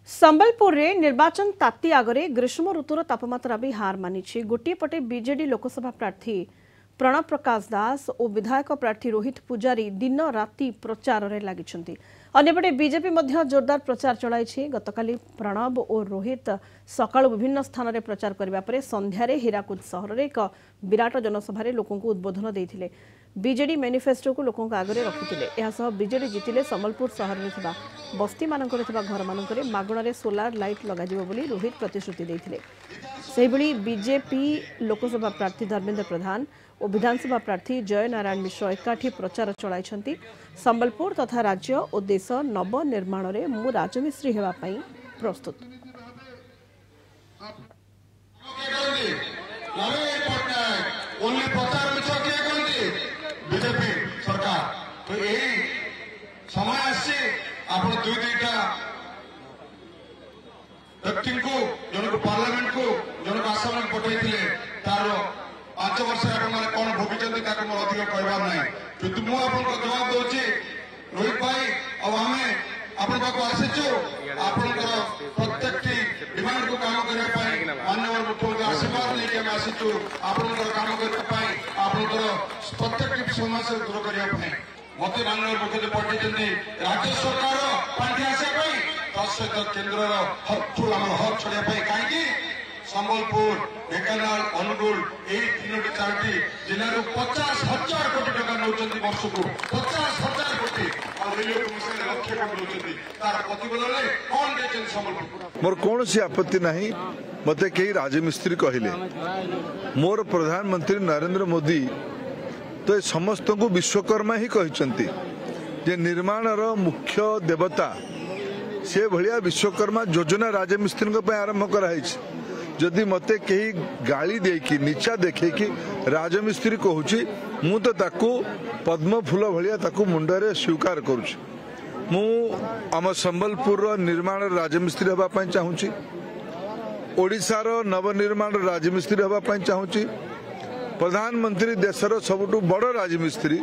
संबलपुर रे निर्वाचन ताती आगरे ग्रीष्म ऋतुर तापमात्रा भी हार मानी। गोटे पटे बीजेडी लोकसभा प्रार्थी प्रणव प्रकाश दास और विधायक प्रार्थी रोहित पुजारी दिन राति प्रचार रे लागिछंती। अन्यपटे बीजेपी मध्य जोरदार प्रचार चलाई। गतकाली प्रणव और रोहित सकाळु विभिन्न स्थान में प्रचार करबा परे संध्यारे हीराकुद सहर में एक विराट जनसभा लोकों को उद्बोधन देथिले। बीजेडी मैनिफेस्टो को लोकों आगे रखिते। बीजेडी जितिले संबलपुर सहर में बस्ती मानक घर मानक मागणारे सोलार लाइट लगाजिबो बोली रोहित प्रतिश्रुति देथिले। सेहिभଳି बीजेपी लोकसभा प्रार्थी धर्मेंद्र प्रधान और विधानसभा प्रार्थी जय नारायण मिश्र एकाठी प्रचार चलाइछंती। संबलपुर तथा राज्य और देश नव निर्माण रे मु राजमिस्त्री हेबा पई प्रस्तुत। बीजेपी सरकार तो यही समय आसी आप दुई दुईटा व्यक्ति को जन को पार्लियामेंट को जन को आसाम पठाई तार 5 वर्ष कौन भोगी मोर अधिक कहबार ना कि मुझे जवाब दूसरी रोहित भाई अब आम आप आसीचु आपंकर प्रत्येक डिमांड को काम करने माननीय मुख्यमंत्री आशीर्वाद लेकिन आम आसीचु आपंकर काम करने आपंकर प्रत्येक समस्या दूर करने मत माननीय मुख्यमंत्री पठाई राज्य सरकार पांठी आसपा तत्सत केन्द्र हक छड़ाई कहीं संबलपुर ढेंकानाल अनुगुल यही 3-4 जिले 50,000 कोटी टका नौ वर्ष को 50,000 कोटी लक्ष्य कोटी तार प्रतिबल कौन दे संबलपुर मोर कौन सी आपत्ति नहीं। मते कई राजमिस्त्री कहले मोर प्रधानमंत्री नरेंद्र मोदी तो समस्त को विश्वकर्मा ही कहते जे निर्माण मुख्य देवता से भलिया विश्वकर्मा योजना राजमिस्त्री आरंभ कराई। जदि मते कहीं गाली देकी नीचा देखे कि राजमिस्त्री कहूँ मु तो ताकू पद्म फूल भलिया ताकू मुंडरे स्वीकार करुच्ची। मु आम संबलपुर निर्माण राजमिस्त्री होगा चाहूँगी। ओडिशार नवनिर्माण राजमिस्त्री होगा चाहूँगी। प्रधानमंत्री देशर सबुठु बड़ राजमिस्त्री